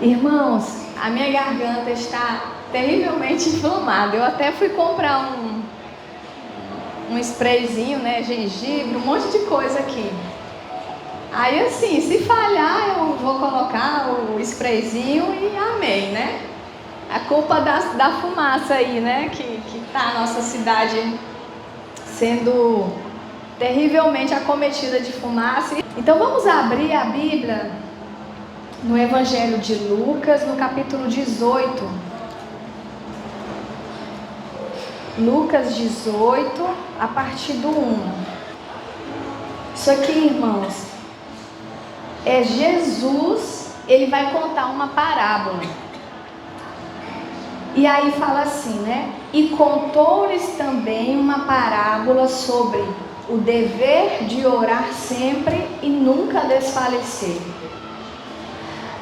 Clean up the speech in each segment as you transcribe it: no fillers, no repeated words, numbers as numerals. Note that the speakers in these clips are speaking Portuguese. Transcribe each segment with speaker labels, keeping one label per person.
Speaker 1: Irmãos, a minha garganta está terrivelmente inflamada. Eu até fui comprar um sprayzinho, né, gengibre, um monte de coisa aqui. Aí assim, se falhar eu vou colocar o sprayzinho e amém, né? A culpa da fumaça aí, né, que tá a nossa cidade sendo terrivelmente acometida de fumaça. Então vamos abrir a Bíblia no Evangelho de Lucas, no capítulo 18. Lucas 18, a partir do 1. Isso aqui, irmãos, é Jesus, ele vai contar uma parábola. E aí fala assim, né? E contou-lhes também uma parábola sobre o dever de orar sempre e nunca desfalecer.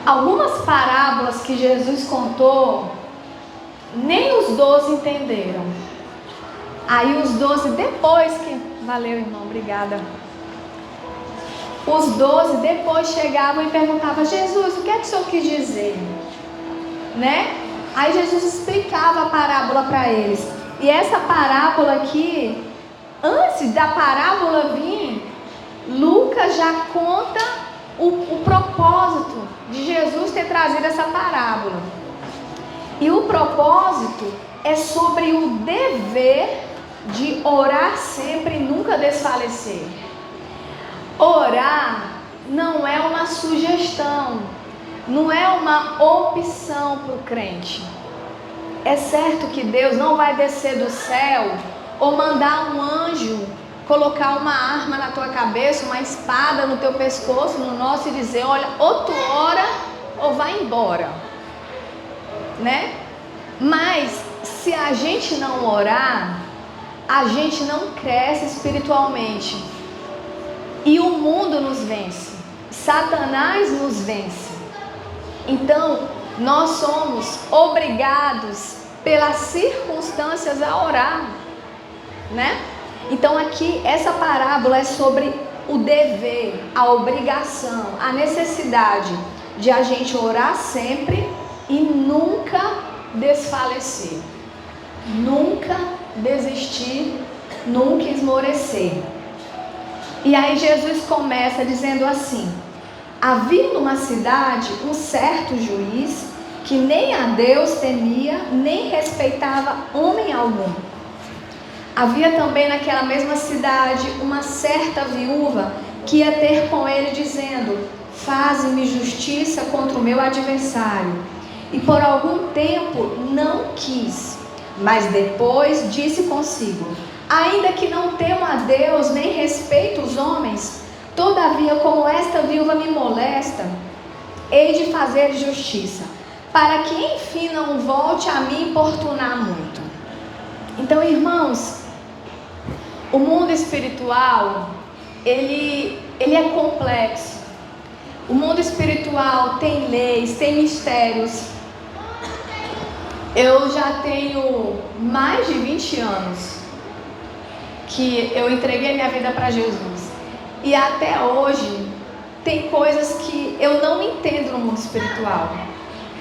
Speaker 1: Algumas parábolas que Jesus contou, nem os 12 entenderam. Aí os 12 depois que... Valeu, irmão, obrigada. Os 12 depois chegavam e perguntavam: Jesus, o que é que o senhor quis dizer? Né? Aí Jesus explicava a parábola para eles. E essa parábola aqui, antes da parábola vir, Lucas já conta o propósito de Jesus ter trazido essa parábola. E o propósito é sobre o dever de orar sempre e nunca desfalecer. Orar não é uma sugestão, não é uma opção para o crente. É certo que Deus não vai descer do céu ou mandar um anjo colocar uma arma na tua cabeça, uma espada no teu pescoço, no nosso, e dizer: olha, ou tu ora ou vai embora, né? Mas se a gente não orar, a gente não cresce espiritualmente. E o mundo nos vence, Satanás nos vence. Então, nós somos obrigados pelas circunstâncias a orar, né? Então aqui, essa parábola é sobre o dever, a obrigação, a necessidade de a gente orar sempre e nunca desfalecer, nunca desistir, nunca esmorecer. E aí Jesus começa dizendo assim: havia numa cidade um certo juiz que nem a Deus temia, nem respeitava homem algum. Havia também naquela mesma cidade uma certa viúva que ia ter com ele dizendo: faze-me justiça contra o meu adversário. E por algum tempo não quis, mas depois disse consigo: ainda que não temo a Deus, nem respeito os homens, todavia, como esta viúva me molesta, hei de fazer justiça, para que enfim não volte a me importunar muito. Então, irmãos, o mundo espiritual, ele é complexo. O mundo espiritual tem leis, tem mistérios. Eu já tenho mais de 20 anos que eu entreguei minha vida para Jesus. E até hoje, tem coisas que eu não entendo no mundo espiritual.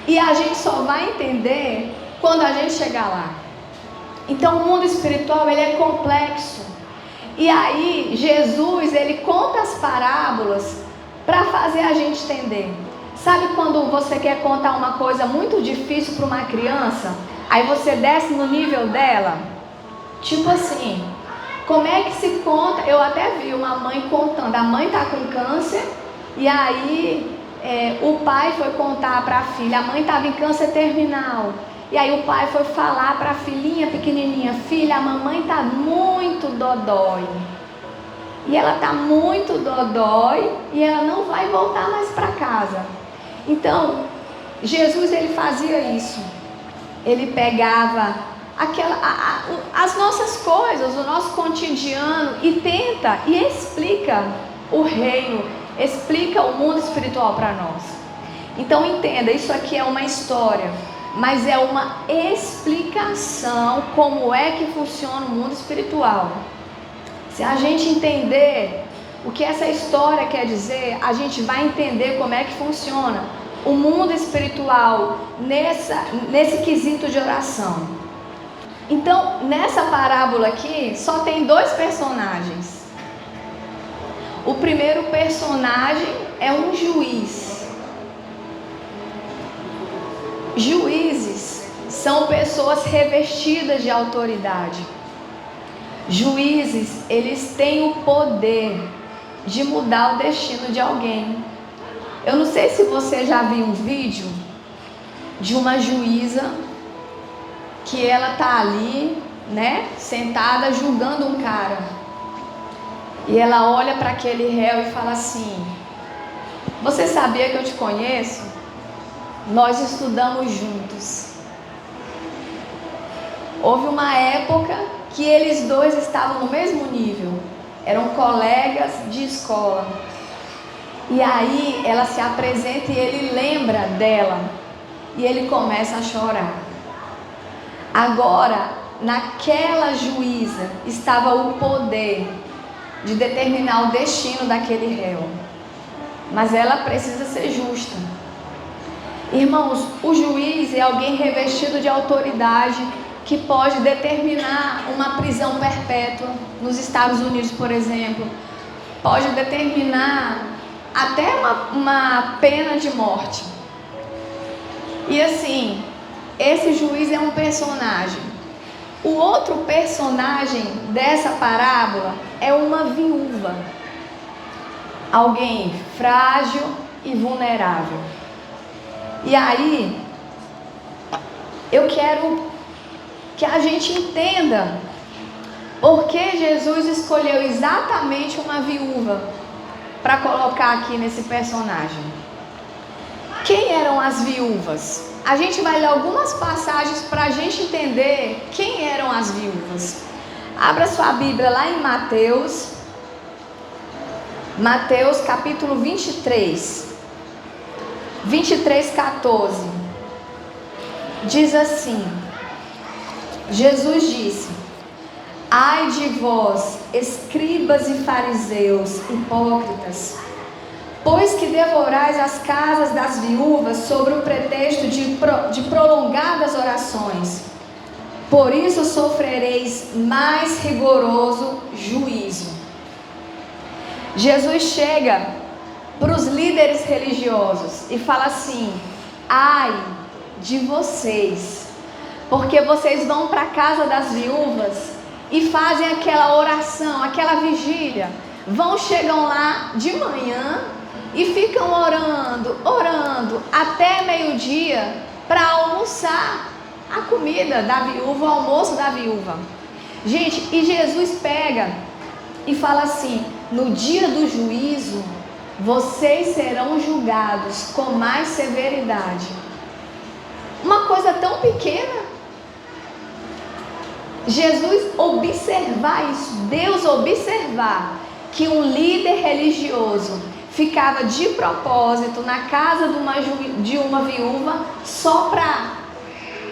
Speaker 1: E a gente só vai entender quando a gente chegar lá. Então, o mundo espiritual, ele é complexo. E aí, Jesus, ele conta as parábolas para fazer a gente entender. Sabe quando você quer contar uma coisa muito difícil para uma criança? Aí você desce no nível dela? Tipo assim... Como é que se conta? Eu até vi uma mãe contando. A mãe está com câncer e aí o pai foi contar para a filha. A mãe estava em câncer terminal. E aí o pai foi falar para a filhinha pequenininha: filha, a mamãe está muito dodói. E ela está muito dodói e ela não vai voltar mais para casa. Então, Jesus, ele fazia isso. Ele pegava as nossas coisas, o nosso cotidiano, e tenta e explica o reino, explica o mundo espiritual para nós. Então entenda, isso aqui é uma história, mas é uma explicação como é que funciona o mundo espiritual. Se a gente entender o que essa história quer dizer, a gente vai entender como é que funciona o mundo espiritual nesse quesito de oração. Então, nessa parábola aqui, só tem dois personagens. O primeiro personagem é um juiz. Juízes são pessoas revestidas de autoridade. Juízes, eles têm o poder de mudar o destino de alguém. Eu não sei se você já viu um vídeo de uma juíza que ela tá ali, né, sentada julgando um cara. E ela olha para aquele réu e fala assim: você sabia que eu te conheço? Nós estudamos juntos. Houve uma época que eles dois estavam no mesmo nível, eram colegas de escola. E aí ela se apresenta e ele lembra dela e ele começa a chorar. Agora, naquela juíza estava o poder de determinar o destino daquele réu, mas ela precisa ser justa. Irmãos, o juiz é alguém revestido de autoridade que pode determinar uma prisão perpétua nos Estados Unidos, por exemplo. Pode determinar até uma pena de morte. E assim, esse juiz é um personagem. O outro personagem dessa parábola é uma viúva. Alguém frágil e vulnerável. E aí, eu quero que a gente entenda por que Jesus escolheu exatamente uma viúva para colocar aqui nesse personagem. Quem eram as viúvas? A gente vai ler algumas passagens para a gente entender quem eram as viúvas. Abra sua Bíblia lá em Mateus capítulo 23, 14. Diz assim: Jesus disse: ai de vós, escribas e fariseus, hipócritas, pois que devorais as casas das viúvas sobre o pretexto de prolongadas orações. Por isso sofrereis mais rigoroso juízo. Jesus chega para os líderes religiosos e fala assim: ai de vocês, porque vocês vão para a casa das viúvas e fazem aquela oração, aquela vigília. Chegam lá de manhã e ficam orando até meio-dia para almoçar a comida da viúva, o almoço da viúva. Gente, e Jesus pega e fala assim: no dia do juízo, vocês serão julgados com mais severidade. Uma coisa tão pequena. Jesus observar isso, Deus observar que um líder religioso ficava de propósito na casa de uma viúva só para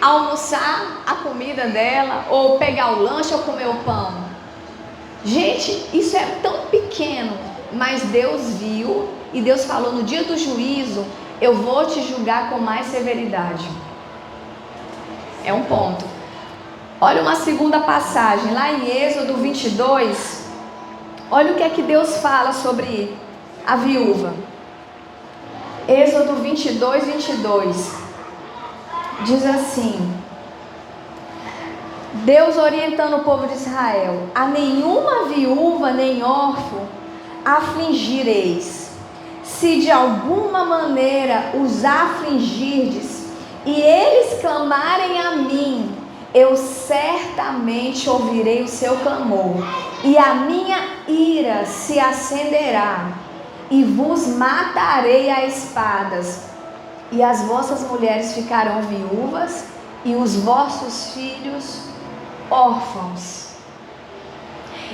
Speaker 1: almoçar a comida dela, ou pegar o lanche ou comer o pão. Gente, isso é tão pequeno, mas Deus viu e Deus falou: no dia do juízo eu vou te julgar com mais severidade. É um ponto. Olha uma segunda passagem, lá em Êxodo 22, olha o que é que Deus fala sobre a viúva. Êxodo 22, diz assim: Deus orientando o povo de Israel: a nenhuma viúva nem órfão afligireis. Se de alguma maneira os afligirdes e eles clamarem a mim, eu certamente ouvirei o seu clamor, e a minha ira se acenderá, e vos matarei a espadas, e as vossas mulheres ficarão viúvas, e os vossos filhos órfãos.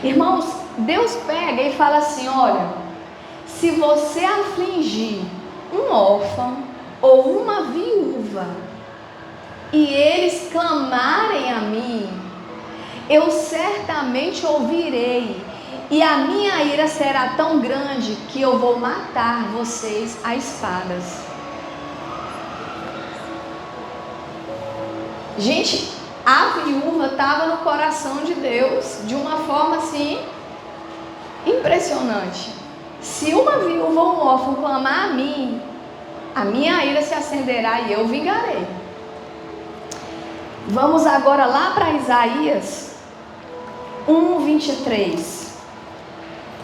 Speaker 1: Irmãos, Deus pega e fala assim: olha, se você afligir um órfão ou uma viúva, e eles clamarem a mim, eu certamente ouvirei, e a minha ira será tão grande que eu vou matar vocês a espadas. Gente, a viúva estava no coração de Deus de uma forma assim impressionante. Se uma viúva ou um órfão clamar a mim, a minha ira se acenderá e eu vingarei. Vamos agora lá para Isaías 1:23.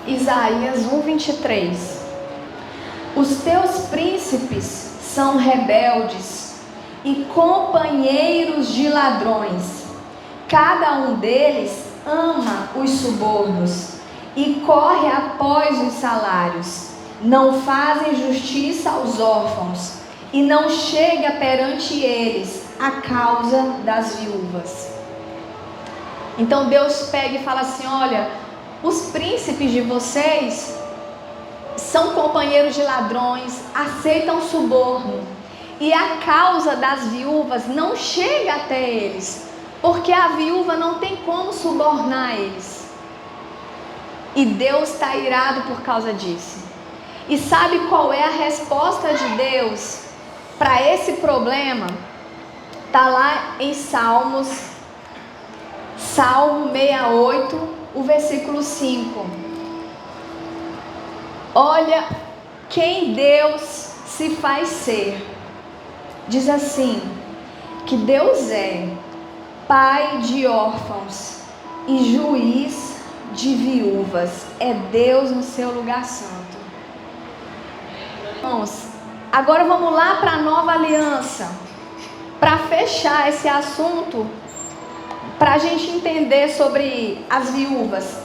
Speaker 1: Isaías 1:23. Os teus príncipes são rebeldes e companheiros de ladrões. Cada um deles ama os subornos e corre após os salários. Não fazem justiça aos órfãos e não chega perante eles a causa das viúvas. Então Deus pega e fala assim: olha, os príncipes de vocês são companheiros de ladrões, aceitam suborno, e a causa das viúvas não chega até eles, porque a viúva não tem como subornar eles. E Deus está irado por causa disso. E sabe qual é a resposta de Deus para esse problema? Está lá em Salmo 68, o versículo 5. Olha quem Deus se faz ser. Diz assim, que Deus é pai de órfãos e juiz de viúvas. É Deus no seu lugar santo. Irmãos, agora vamos lá para a nova aliança, para fechar esse assunto, para a gente entender sobre as viúvas.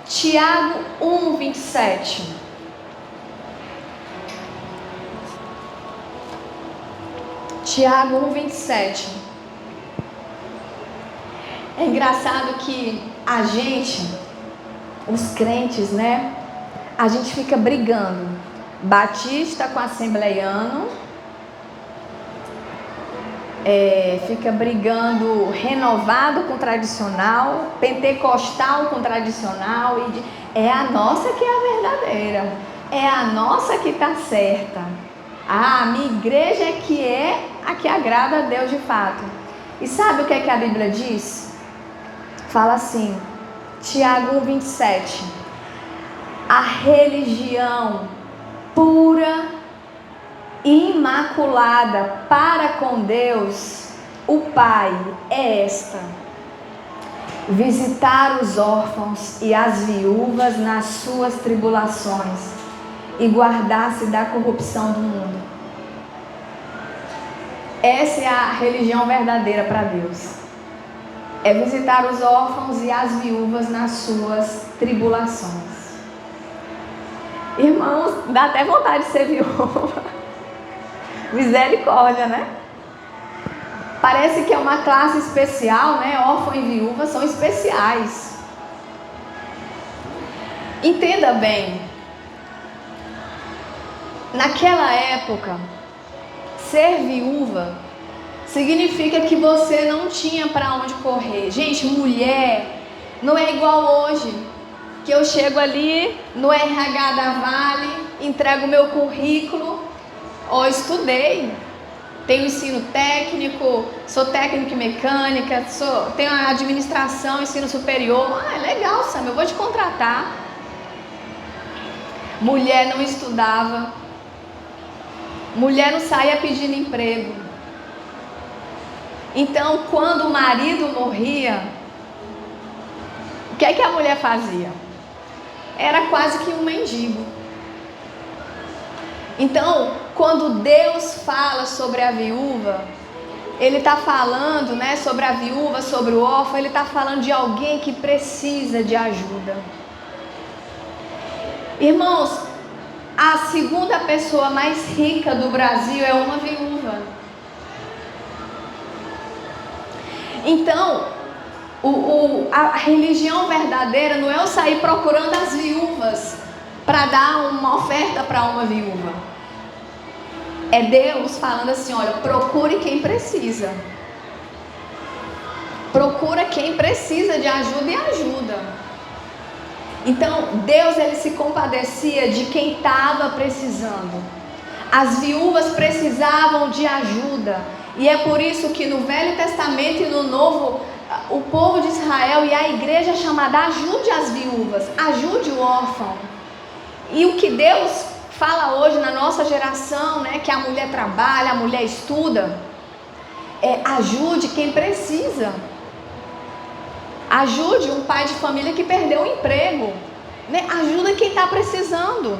Speaker 1: Tiago 1:27. Tiago 1:27. É engraçado que a gente, os crentes, né? A gente fica brigando. Batista com assembleiano, fica brigando renovado com tradicional, pentecostal com tradicional, e é a nossa que é a verdadeira, é a nossa que está certa. A minha igreja é a que agrada a Deus de fato. E sabe o que é que a Bíblia diz? Fala assim, Tiago 1:27. A religião pura e imaculada para com Deus, o Pai, é esta: visitar os órfãos e as viúvas nas suas tribulações e guardar-se da corrupção do mundo. Essa é a religião verdadeira para Deus. É visitar os órfãos e as viúvas nas suas tribulações. Irmãos, dá até vontade de ser viúva. Misericórdia, né? Parece que é uma classe especial, né? Órfão e viúva são especiais. Entenda bem. Naquela época, ser viúva significa que você não tinha para onde correr. Gente, mulher não é igual hoje, que eu chego ali no RH da Vale, entrego o meu currículo, estudei, tenho ensino técnico, sou técnica em mecânica, tenho administração, ensino superior. É legal, Sam, eu vou te contratar. Mulher não estudava, mulher não saía pedindo emprego. Então, quando o marido morria, o que é que a mulher fazia? Era quase que um mendigo. Então, quando Deus fala sobre a viúva, Ele está falando, né, sobre a viúva, sobre o órfão, Ele está falando de alguém que precisa de ajuda. Irmãos, a segunda pessoa mais rica do Brasil é uma viúva. Então, a religião verdadeira não é eu sair procurando as viúvas para dar uma oferta para uma viúva. É Deus falando assim, olha, procure quem precisa. Procura quem precisa de ajuda e ajuda. Então, Deus, Ele se compadecia de quem estava precisando. As viúvas precisavam de ajuda. E é por isso que no Velho Testamento e no Novo, o povo de Israel e a igreja é chamada ajude as viúvas, ajude o órfão. E o que Deus fala hoje na nossa geração, né, que a mulher trabalha, a mulher estuda, ajude quem precisa. Ajude um pai de família que perdeu o emprego, né? Ajuda quem está precisando.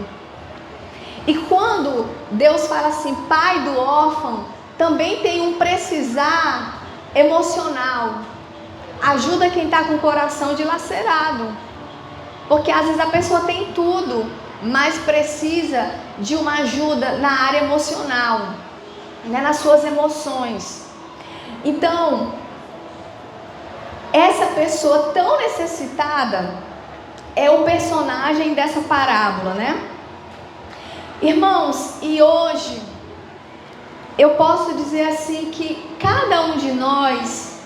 Speaker 1: E quando Deus fala assim, pai do órfão, também tem um precisar emocional. Ajuda quem está com o coração dilacerado. Porque às vezes a pessoa tem tudo, mas precisa de uma ajuda na área emocional, né? Nas suas emoções. Então, essa pessoa tão necessitada é o personagem dessa parábola, né? Irmãos, e hoje eu posso dizer assim que cada um de nós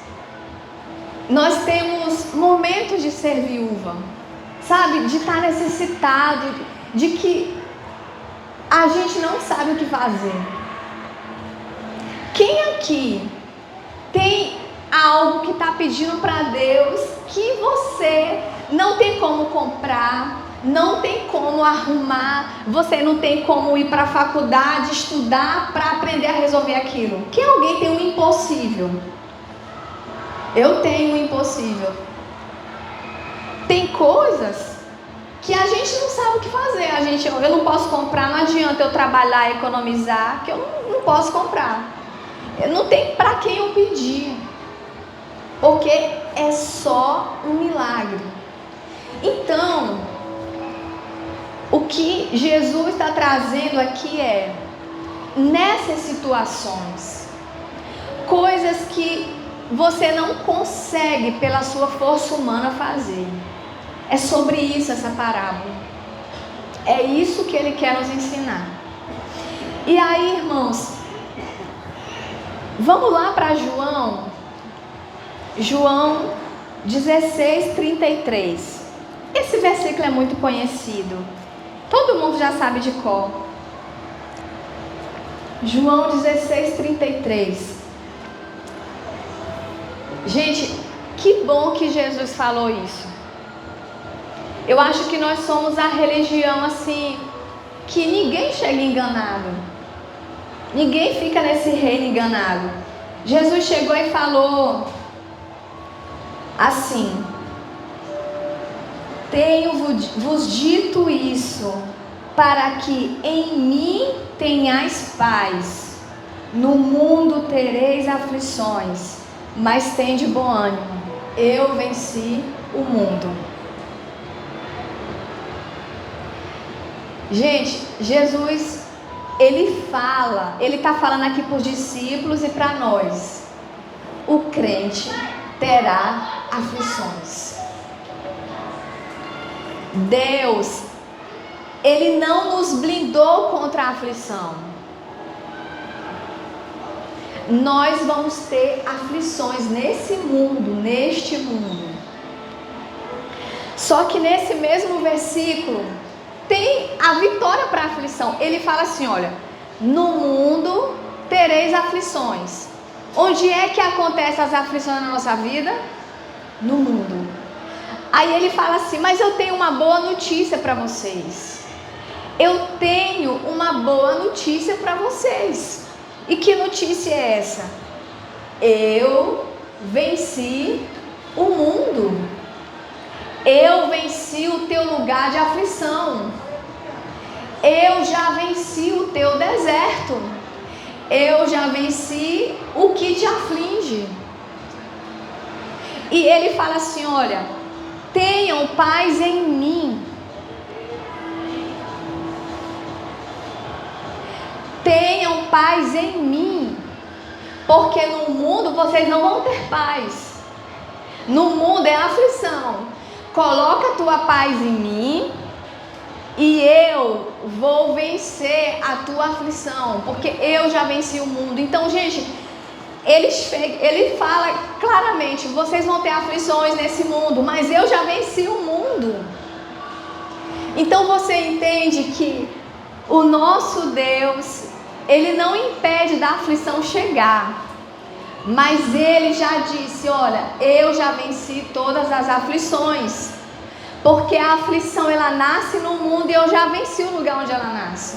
Speaker 1: temos momentos de ser viúva, sabe? De estar necessitado, de que a gente não sabe o que fazer. Quem aqui tem algo que está pedindo para Deus que você não tem como comprar, não tem como arrumar, você não tem como ir para a faculdade, estudar para aprender a resolver aquilo? Quem alguém tem um impossível? Eu tenho um impossível. Tem coisas que a gente não sabe o que fazer. Eu não posso comprar, não adianta eu trabalhar e economizar, que eu não posso comprar. Eu não tenho para quem eu pedir, porque é só um milagre. Então, o que Jesus está trazendo aqui é, nessas situações, coisas que você não consegue pela sua força humana fazer. É sobre isso essa parábola. É isso que ele quer nos ensinar. E aí, irmãos, vamos lá para João 16:33. Esse versículo é muito conhecido. Todo mundo já sabe de cor. João 16:33. Gente, que bom que Jesus falou isso. Eu acho que nós somos a religião assim, que ninguém chega enganado. Ninguém fica nesse reino enganado. Jesus chegou e falou assim: tenho-vos dito isso, para que em mim tenhais paz. No mundo tereis aflições, mas tende bom ânimo. Eu venci o mundo. Gente, Jesus, ele está falando aqui para os discípulos e para nós. O crente terá aflições. Deus, ele não nos blindou contra a aflição. Nós vamos ter aflições neste mundo. Só que nesse mesmo versículo tem a vitória para a aflição. Ele fala assim, olha, no mundo tereis aflições. Onde é que acontecem as aflições na nossa vida? No mundo. Aí ele fala assim, mas eu tenho uma boa notícia para vocês. Eu tenho uma boa notícia para vocês. E que notícia é essa? Eu venci o mundo. Eu venci o teu lugar de aflição. Eu já venci o teu deserto. Eu já venci o que te aflige. E ele fala assim, olha, tenham paz em mim. Tenham paz em mim. Porque no mundo vocês não vão ter paz. No mundo é aflição. Coloca a tua paz em mim e eu vou vencer a tua aflição, porque eu já venci o mundo. Então, gente, ele fala claramente, vocês vão ter aflições nesse mundo, mas eu já venci o mundo. Então você entende que o nosso Deus, ele não impede da aflição chegar, Mas ele já disse: olha, eu já venci todas as aflições. Porque a aflição, ela nasce no mundo e eu já venci o lugar onde ela nasce.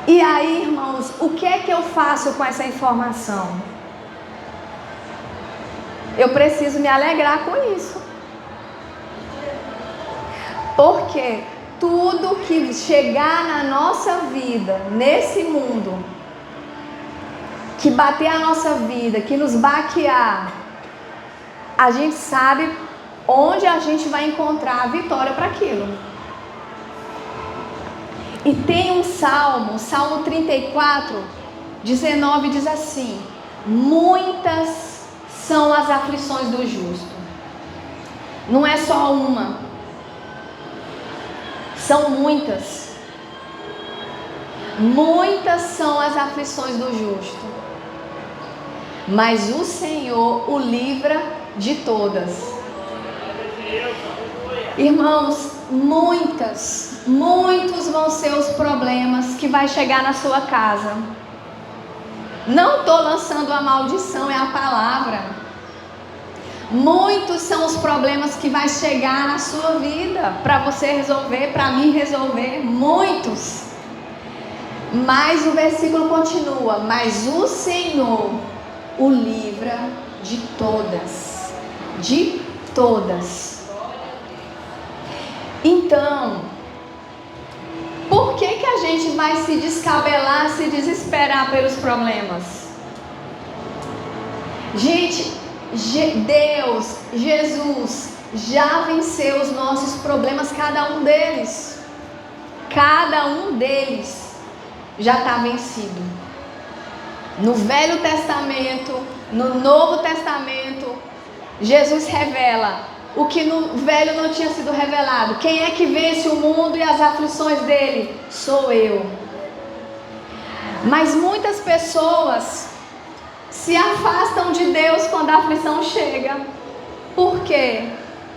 Speaker 1: E aí, irmãos, o que é que eu faço com essa informação? Eu preciso me alegrar com isso. Porque tudo que chegar na nossa vida, nesse mundo, que bater a nossa vida, que nos baquear, a gente sabe onde a gente vai encontrar a vitória para aquilo. E tem um salmo, Salmo 34, 19, diz assim: muitas são as aflições do justo. Não é só uma, são muitas. Muitas são as aflições do justo, mas o Senhor o livra de todas. Irmãos, muitos vão ser os problemas que vai chegar na sua casa. Não estou lançando a maldição, é a palavra. Muitos são os problemas que vai chegar na sua vida, para você resolver, para mim resolver, muitos. Mas o versículo continua: mas o Senhor o livra de todas. De todas. Então, por que a gente vai se descabelar, se desesperar pelos problemas? Gente, Deus, Jesus, já venceu os nossos problemas, cada um deles. Cada um deles já está vencido. No Velho Testamento, no Novo Testamento, Jesus revela o que no Velho não tinha sido revelado. Quem é que vence o mundo e as aflições dele? Sou eu. Mas muitas pessoas se afastam de Deus quando a aflição chega. Por quê?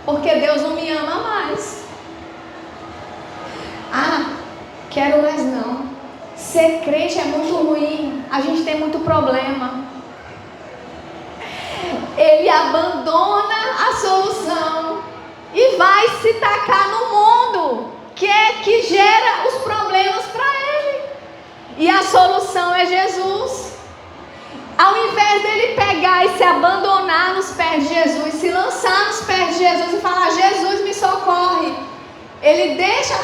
Speaker 1: Porque Deus não me ama mais. Quero mais não. Ser crente é muito ruim. A gente tem muito problema. Ele abandona a solução e vai se tacar no mundo, que gera os problemas para ele. E a solução é Jesus. Ao invés dele pegar e se abandonar nos pés de Jesus, se lançar nos pés de Jesus e falar: Jesus, me socorre, ele deixa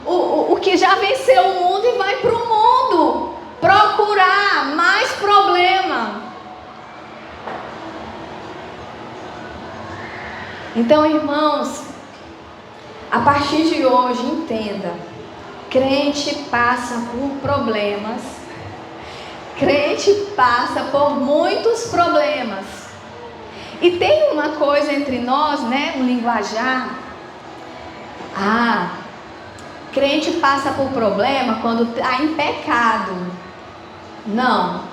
Speaker 1: o que já venceu o mundo e vai para o mundo procurar mais problema. Então, irmãos, a partir de hoje, entenda: crente passa por problemas, crente passa por muitos problemas. E tem uma coisa entre nós, né, um linguajar: crente passa por problema quando está em pecado. Não.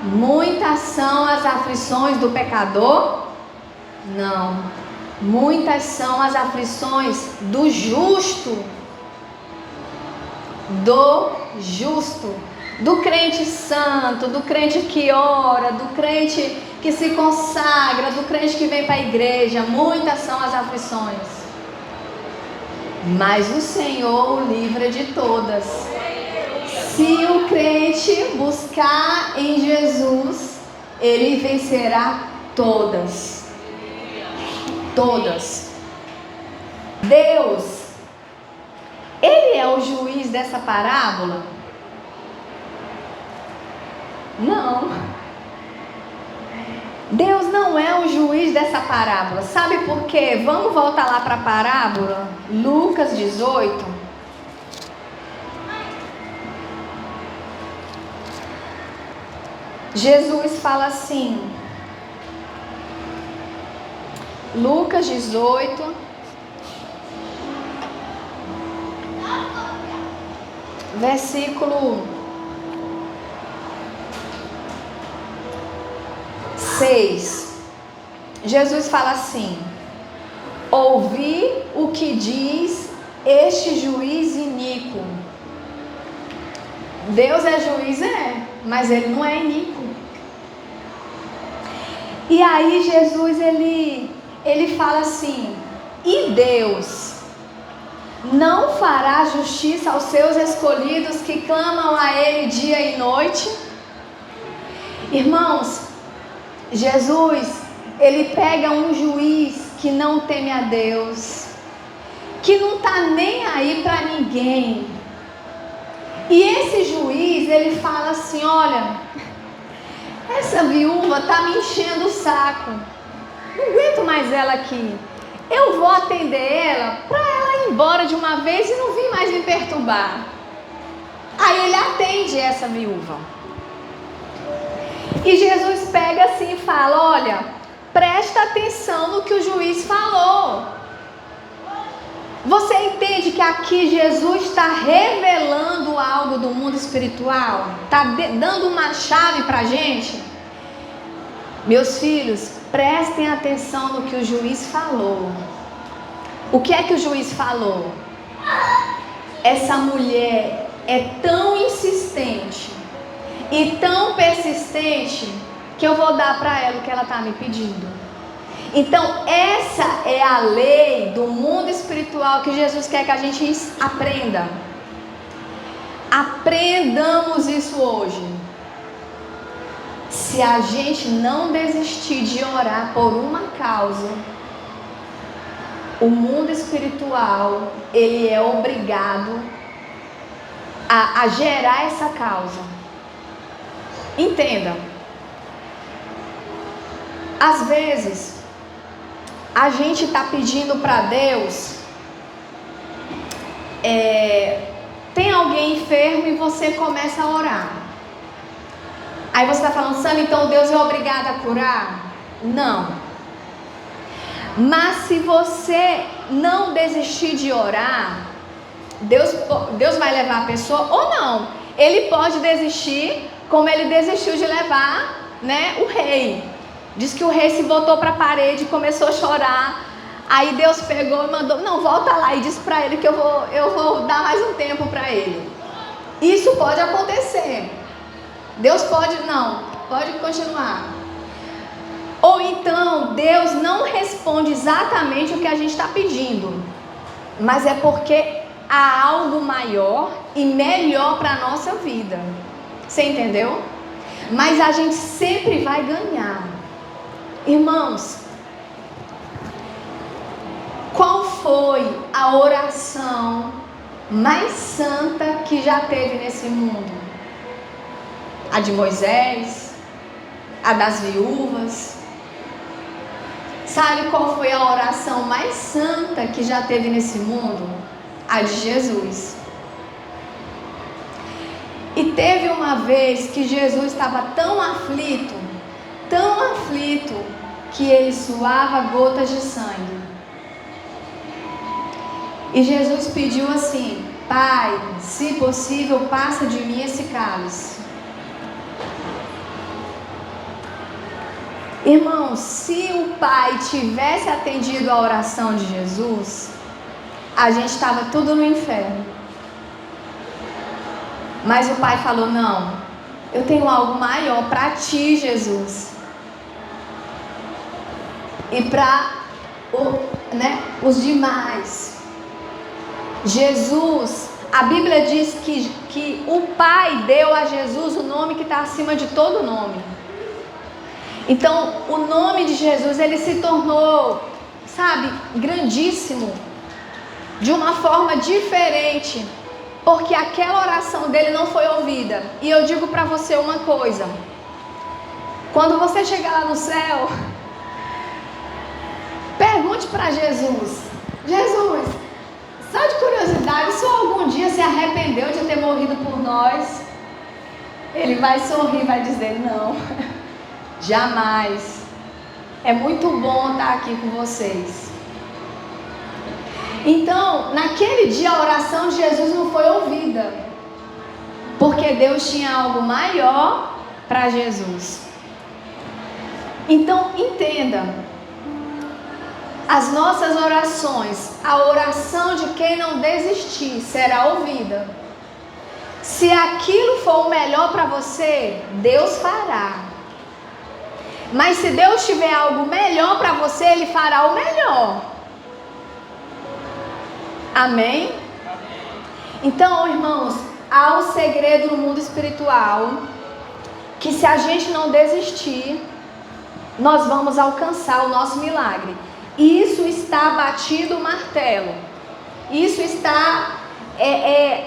Speaker 1: Muitas são as aflições do pecador? Não. Muitas são as aflições do justo. Do justo. Do crente santo, do crente que ora, do crente que se consagra, do crente que vem para a igreja. Muitas são as aflições. Mas o Senhor o livra de todas. Se o crente buscar em Jesus, ele vencerá todas. Todas. Deus, ele é o juiz dessa parábola? Não. Deus não é o juiz dessa parábola. Sabe por quê? Vamos voltar lá para a parábola, Lucas 18. Jesus fala assim, Lucas 18, versículo 6. Jesus fala assim: ouvi o que diz este juiz iníquo. Deus é juiz, mas ele não é iníquo. E aí Jesus, ele fala assim: e Deus não fará justiça aos seus escolhidos que clamam a Ele dia e noite? Irmãos, Jesus, Ele pega um juiz que não teme a Deus, que não está nem aí para ninguém. E esse juiz, ele fala assim: olha, essa viúva está me enchendo o saco, não aguento mais ela aqui. Eu vou atender ela para ela ir embora de uma vez e não vir mais me perturbar. Aí ele atende essa viúva. E Jesus pega assim e fala: olha, presta atenção no que o juiz falou. Você entende que aqui Jesus está revelando algo do mundo espiritual? Está dando uma chave para a gente? Meus filhos, prestem atenção no que o juiz falou. O que é que o juiz falou? Essa mulher é tão insistente e tão persistente que eu vou dar para ela o que ela está me pedindo. Então essa é a lei do mundo espiritual que Jesus quer que a gente aprenda. Aprendamos isso hoje. Se a gente não desistir de orar por uma causa, o mundo espiritual, ele é obrigado a gerar essa causa. Entenda. Às vezes, a gente está pedindo para Deus, tem alguém enfermo e você começa a orar. Aí você está falando: Sami, então Deus é obrigado a curar? Não. Mas se você não desistir de orar, Deus vai levar a pessoa ou não. Ele pode desistir, como ele desistiu de levar, o rei. Diz que o rei se voltou para a parede e começou a chorar. Aí Deus pegou e mandou: não, volta lá e diz para ele que eu vou dar mais um tempo para ele. Isso pode acontecer. Deus pode continuar. Ou então Deus não responde exatamente o que a gente está pedindo, mas é porque há algo maior e melhor para a nossa vida. Você entendeu? Mas a gente sempre vai ganhar. Irmãos, qual foi a oração mais santa que já teve nesse mundo? A de Moisés? A das viúvas? Sabe qual foi a oração mais santa que já teve nesse mundo? A de Jesus. E teve uma vez que Jesus estava tão aflito, que ele suava gotas de sangue. E Jesus pediu assim: Pai, se possível, passa de mim esse cálice. Irmãos, se o Pai tivesse atendido a oração de Jesus, a gente estava tudo no inferno. Mas o Pai falou: não, eu tenho algo maior para ti, Jesus. E para os demais. Jesus, a Bíblia diz que o Pai deu a Jesus o nome que está acima de todo nome. Então, o nome de Jesus, ele se tornou, grandíssimo, de uma forma diferente, porque aquela oração dele não foi ouvida. E eu digo para você uma coisa: quando você chegar lá no céu, pergunte para Jesus: Jesus, só de curiosidade, o senhor algum dia se arrependeu de ter morrido por nós? Ele vai sorrir e vai dizer: não, jamais. É muito bom estar aqui com vocês. Então, naquele dia a oração de Jesus não foi ouvida, porque Deus tinha algo maior para Jesus. Então, entenda, as nossas orações, a oração de quem não desistir será ouvida. Se aquilo for o melhor para você, Deus fará. Mas se Deus tiver algo melhor para você, Ele fará o melhor. Amém? Então, irmãos, há um segredo no mundo espiritual, que se a gente não desistir, nós vamos alcançar o nosso milagre. E isso está batido o martelo. Isso está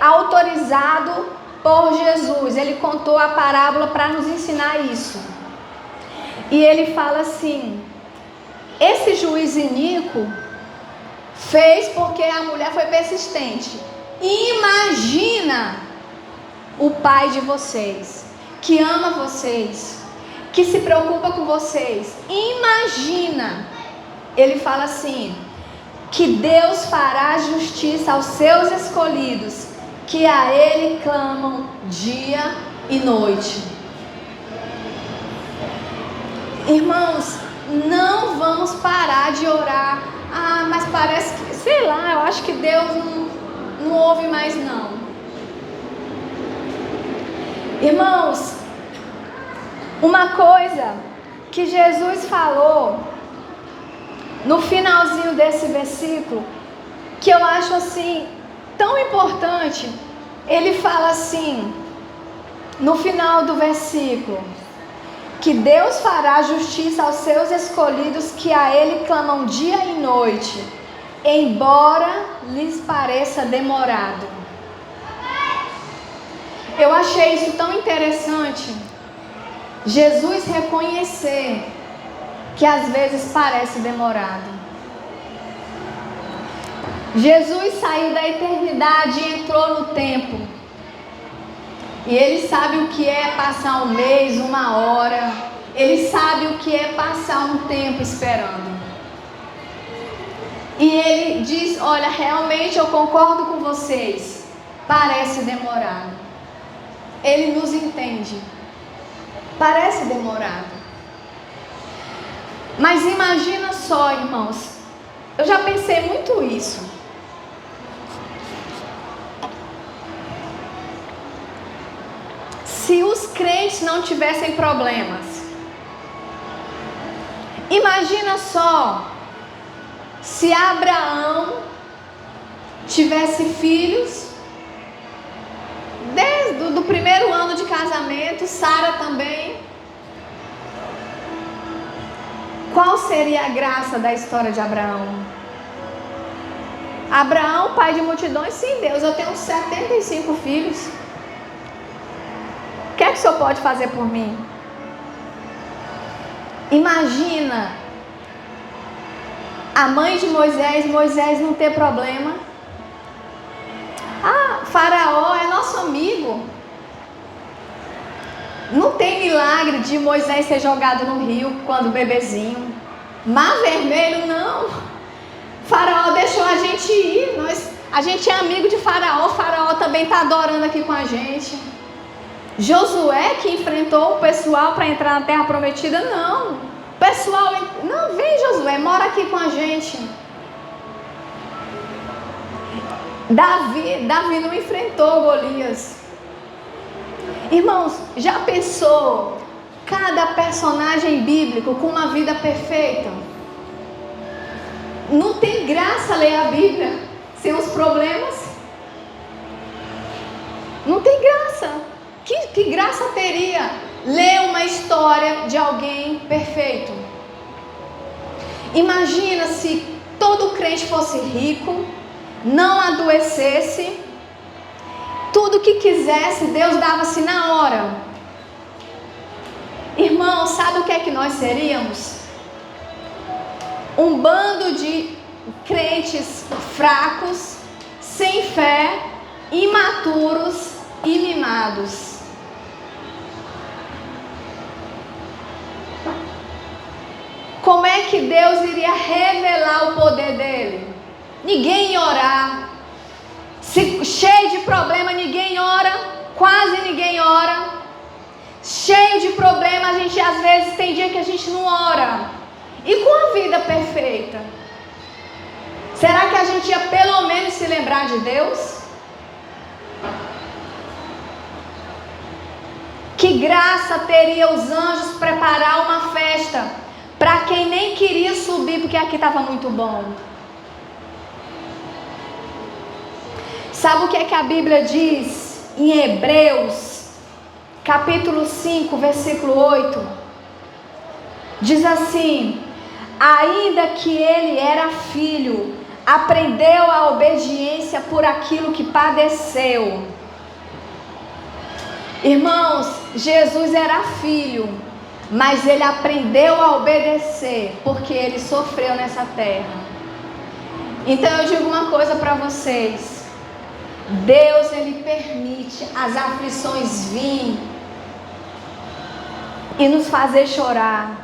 Speaker 1: autorizado por Jesus. Ele contou a parábola para nos ensinar isso. E ele fala assim: esse juiz iníquo fez porque a mulher foi persistente. Imagina o pai de vocês, que ama vocês, que se preocupa com vocês. Imagina, ele fala assim, que Deus fará justiça aos seus escolhidos, que a Ele clamam dia e noite. Irmãos, não vamos parar de orar. Ah, mas parece que, sei lá, eu acho que Deus não ouve mais não. Irmãos, uma coisa que Jesus falou no finalzinho desse versículo, que eu acho assim tão importante. Ele fala assim, no final do versículo, que Deus fará justiça aos seus escolhidos, que a Ele clamam dia e noite, embora lhes pareça demorado. Eu achei isso tão interessante, Jesus reconhecer que às vezes parece demorado. Jesus saiu da eternidade e entrou no tempo. E Ele sabe o que é passar um mês, uma hora. Ele sabe o que é passar um tempo esperando. E Ele diz, olha, realmente eu concordo com vocês. Parece demorado. Ele nos entende. Parece demorado. Mas imagina só, irmãos. Eu já pensei muito isso. Se os crentes não tivessem problemas, imagina só se Abraão tivesse filhos desde o primeiro ano de casamento, Sara também. Qual seria a graça da história de Abraão? Abraão, pai de multidões, sim, Deus, eu tenho 75 filhos. O que é que o Senhor pode fazer por mim? Imagina a mãe de Moisés não ter problema. Ah, Faraó é nosso amigo. Não tem milagre de Moisés ser jogado no rio quando bebezinho. Mar Vermelho, não. Faraó deixou a gente ir. A gente é amigo de Faraó. Faraó também está adorando aqui com a gente. Josué que enfrentou o pessoal para entrar na terra prometida, não. Pessoal, não, vem Josué, mora aqui com a gente. Davi não enfrentou Golias. Irmãos, já pensou cada personagem bíblico com uma vida perfeita? Não tem graça ler a Bíblia sem os problemas. Não tem graça. Que graça teria ler uma história de alguém perfeito? Imagina se todo crente fosse rico, não adoecesse, tudo que quisesse, Deus dava-se na hora. Irmão, sabe o que é que nós seríamos? Um bando de crentes fracos, sem fé, imaturos e mimados. Como é que Deus iria revelar o poder dele? Ninguém ia orar. Cheio de problema, ninguém ora. Quase ninguém ora. Cheio de problema, a gente às vezes tem dia que a gente não ora. E com a vida perfeita? Será que a gente ia pelo menos se lembrar de Deus? Que graça teria os anjos preparar uma festa festa para quem nem queria subir porque aqui estava muito bom. Sabe o que é que a Bíblia diz em Hebreus, capítulo 5, versículo 8? Diz assim: ainda que ele era filho, aprendeu a obediência por aquilo que padeceu. Irmãos, Jesus era filho, mas ele aprendeu a obedecer porque ele sofreu nessa terra. Então eu digo uma coisa para vocês: Deus, ele permite as aflições vir e nos fazer chorar.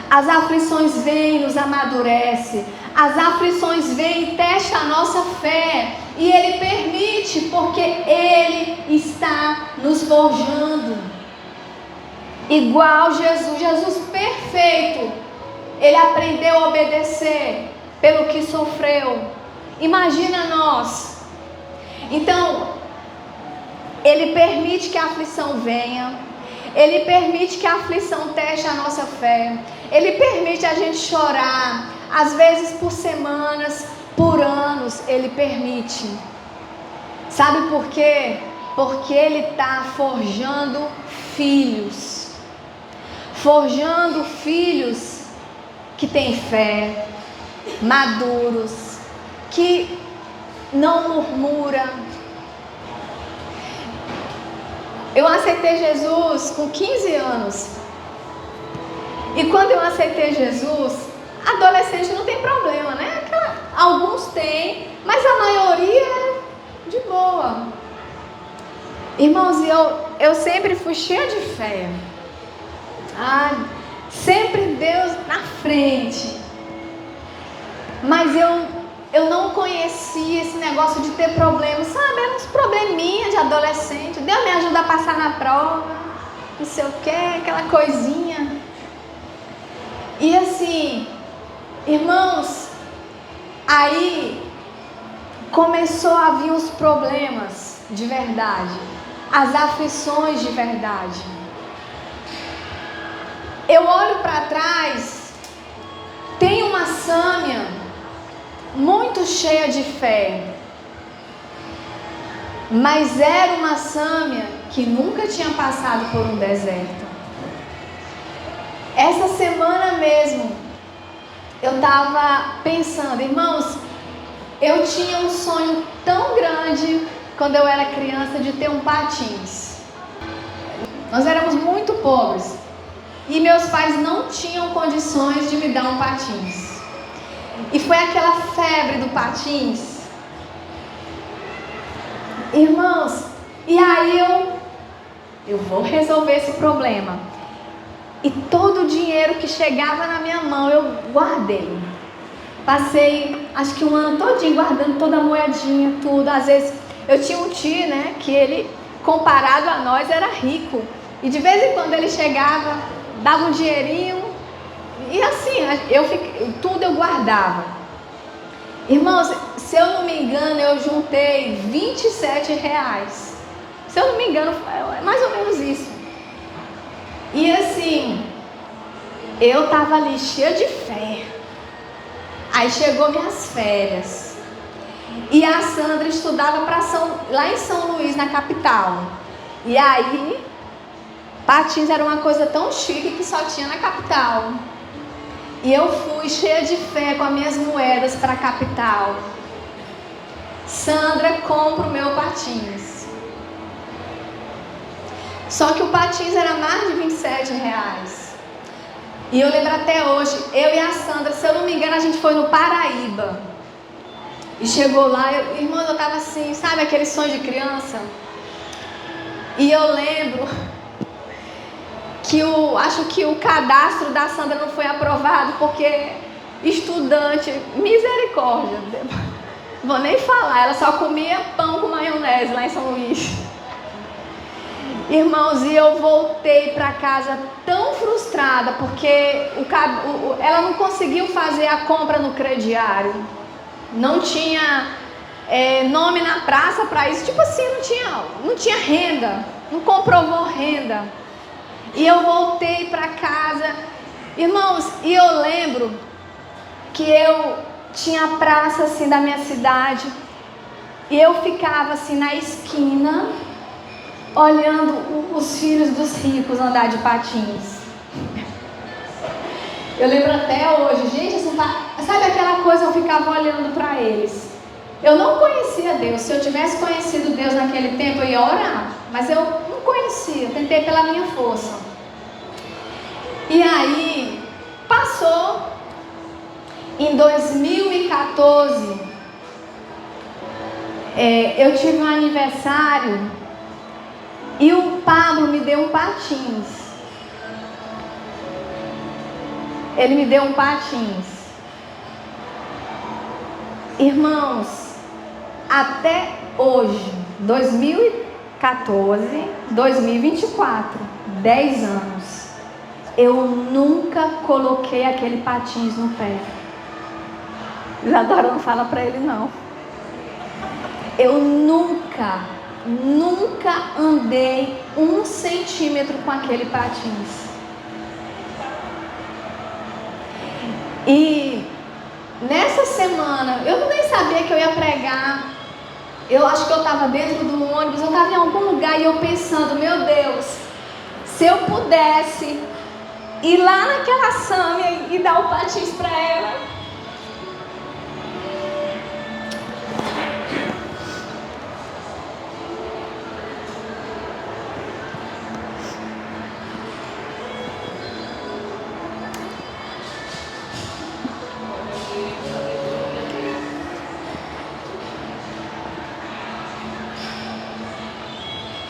Speaker 1: As aflições vêm e nos amadurece. As aflições vêm e testam a nossa fé. E ele permite porque ele está nos forjando. Igual Jesus perfeito. Ele aprendeu a obedecer pelo que sofreu. Imagina nós. Então, ele permite que a aflição venha. Ele permite que a aflição teste a nossa fé. Ele permite a gente chorar, às vezes por semanas, por anos, ele permite. Sabe por quê? Porque ele está forjando filhos. Forjando filhos que têm fé, maduros, que não murmuram. Eu aceitei Jesus com 15 anos. E quando eu aceitei Jesus, adolescente não tem problema, né? Alguns têm, mas a maioria é de boa. Irmãos, eu sempre fui cheia de fé. Sempre Deus na frente. Mas eu não conhecia esse negócio de ter problemas, sabe? Eram uns probleminhas de adolescente. Deus me ajuda a passar na prova, não sei o que, aquela coisinha. E assim, irmãos, aí começou a vir os problemas de verdade, as aflições de verdade. Eu olho para trás, tem uma Sâmia muito cheia de fé, mas era uma Sâmia que nunca tinha passado por um deserto. Essa semana mesmo, eu estava pensando, irmãos, eu tinha um sonho tão grande quando eu era criança de ter um patins. Nós éramos muito pobres e meus pais não tinham condições de me dar um patins. E foi aquela febre do patins. Irmãos, e aí eu vou resolver esse problema. E todo o dinheiro que chegava na minha mão eu guardei. Passei acho que um ano todinho guardando toda a moedinha, tudo. Às vezes eu tinha um tio, né, que ele, comparado a nós, era rico. E de vez em quando ele chegava, dava um dinheirinho. E assim, tudo eu guardava. Irmãos, se eu não me engano, eu juntei R$27. Se eu não me engano, é mais ou menos isso. E assim, eu tava ali cheia de fé. Aí chegou minhas férias. E a Sandra estudava lá em São Luís, na capital. E aí, patins era uma coisa tão chique que só tinha na capital. E eu fui cheia de fé com as minhas moedas para a capital. Sandra, compra o meu patins. Só que o patins era mais de R$27. E eu lembro até hoje, eu e a Sandra, se eu não me engano, a gente foi no Paraíba. E chegou lá, irmão, eu tava assim, sabe aquele sonho de criança? E eu lembro que acho que o cadastro da Sandra não foi aprovado, porque estudante, misericórdia, vou nem falar, ela só comia pão com maionese lá em São Luís. Irmãos, e eu voltei para casa tão frustrada, porque ela não conseguiu fazer a compra no crediário. Não tinha nome na praça para isso. Tipo assim, não tinha renda, não comprovou renda. E eu voltei para casa Irmãos, e eu lembro que eu tinha a praça assim da minha cidade e eu ficava assim na esquina olhando os filhos dos ricos andar de patins. Eu lembro até hoje, gente, assim, sabe aquela coisa, eu ficava olhando para eles. Eu não conhecia Deus. Se eu tivesse conhecido Deus naquele tempo, eu ia orar, mas eu não conhecia, tentei pela minha força. E aí, passou, em 2014, eu tive um aniversário e o Pablo me deu um patins. Ele me deu um patins. Irmãos, até hoje, 2014, 2024, 10 anos, eu nunca coloquei aquele patins no pé. Agora não fala pra ele não. Eu nunca andei 1 centímetro com aquele patins. E nessa semana, eu nem sabia que eu ia pregar. Eu acho que eu estava dentro do ônibus, eu estava em algum lugar e eu pensando, meu Deus, se eu pudesse ir lá naquela Sâmia e dar o patins para ela.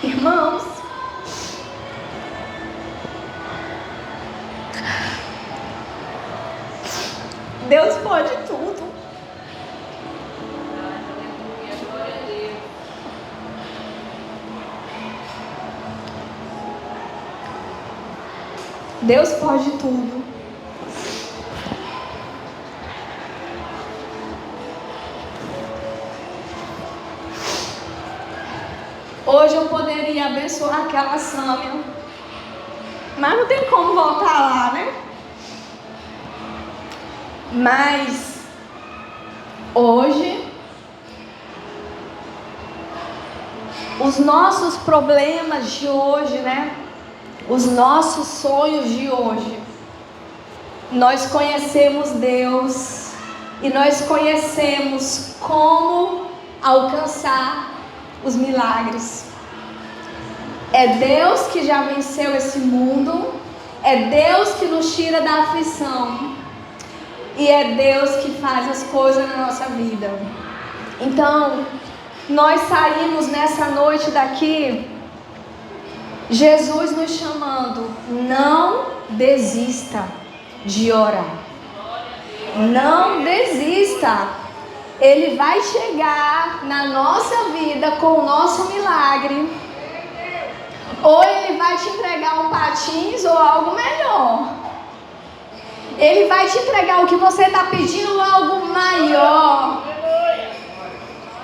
Speaker 1: Irmãos, Deus pode tudo. Deus pode tudo. Hoje eu poderia abençoar aquela Sâmia, mas não tem como voltar lá, né? Mas hoje os nossos problemas de hoje, né? Os nossos sonhos de hoje, nós conhecemos Deus e nós conhecemos como alcançar os milagres. É Deus que já venceu esse mundo, é Deus que nos tira da aflição e é Deus que faz as coisas na nossa vida. Então, nós saímos nessa noite daqui, Jesus nos chamando, não desista de orar. Não desista. Ele vai chegar na nossa vida com o nosso milagre. Ou Ele vai te entregar um patins ou algo melhor. Ele vai te entregar o que você está pedindo, algo maior.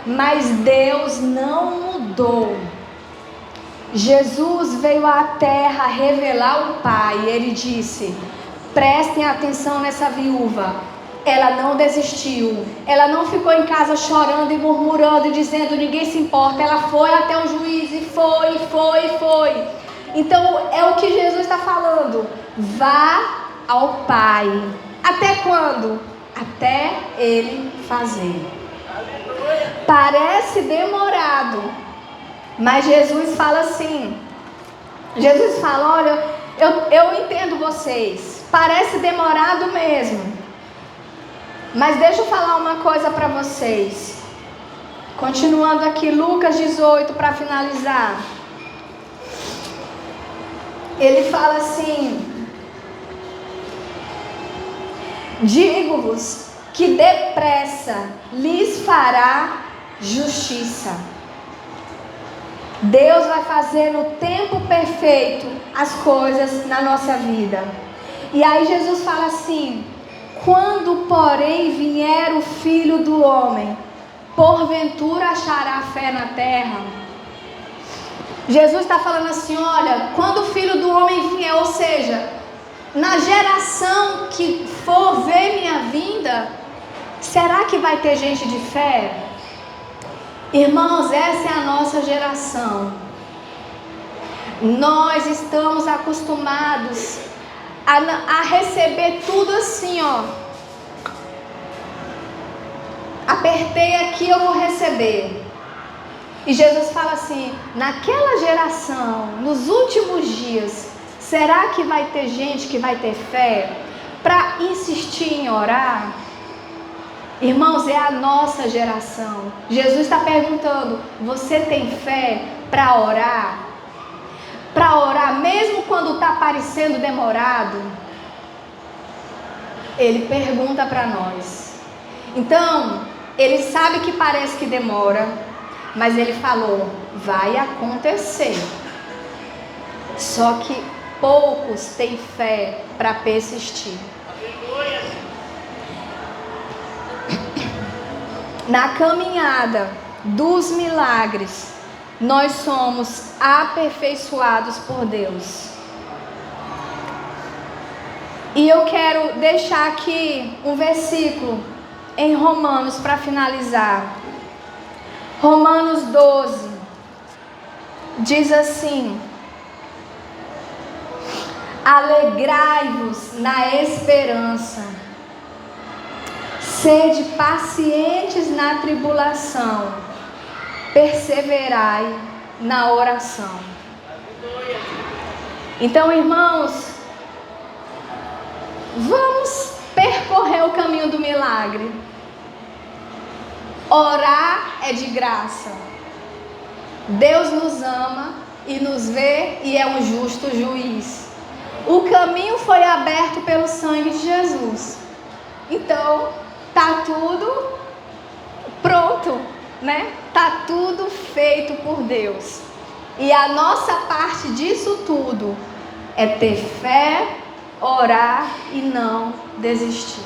Speaker 1: Mas Deus não mudou. Jesus veio à terra revelar o Pai. Ele disse, prestem atenção nessa viúva. Ela não desistiu. Ela não ficou em casa chorando e murmurando e dizendo, ninguém se importa. Ela foi até o juiz e foi. Então é o que Jesus está falando. Vá ao Pai. Até quando? Até Ele fazer. Parece demorado, mas Jesus fala assim. Jesus fala, olha, eu entendo vocês. Parece demorado mesmo. Mas deixa eu falar uma coisa para vocês. Continuando aqui, Lucas 18, para finalizar. Ele fala assim: digo-vos que depressa lhes fará justiça. Deus vai fazer no tempo perfeito as coisas na nossa vida. E aí Jesus fala assim: quando, porém, vier o Filho do Homem, porventura achará fé na terra? Jesus está falando assim, olha, quando o Filho do Homem vier, ou seja, na geração que for ver minha vinda, será que vai ter gente de fé? Irmãos, essa é a nossa geração. Nós estamos acostumados a receber tudo assim, ó. Apertei aqui, eu vou receber. E Jesus fala assim: naquela geração, nos últimos dias, será que vai ter gente que vai ter fé para insistir em orar? Irmãos, é a nossa geração. Jesus está perguntando: você tem fé para orar? Para orar mesmo quando está parecendo demorado? Ele pergunta para nós. Então, ele sabe que parece que demora, mas ele falou: vai acontecer. Só que poucos têm fé para persistir. Na caminhada dos milagres, nós somos aperfeiçoados por Deus. E eu quero deixar aqui um versículo em Romanos para finalizar. Romanos 12 diz assim: alegrai-vos na esperança, sede pacientes na tribulação, perseverai na oração. Então, irmãos, vamos percorrer o caminho do milagre. Orar é de graça. Deus nos ama e nos vê e é um justo juiz. O caminho foi aberto pelo sangue de Jesus. Então, tá tudo pronto, né? Tá tudo feito por Deus. E a nossa parte disso tudo é ter fé, orar e não desistir.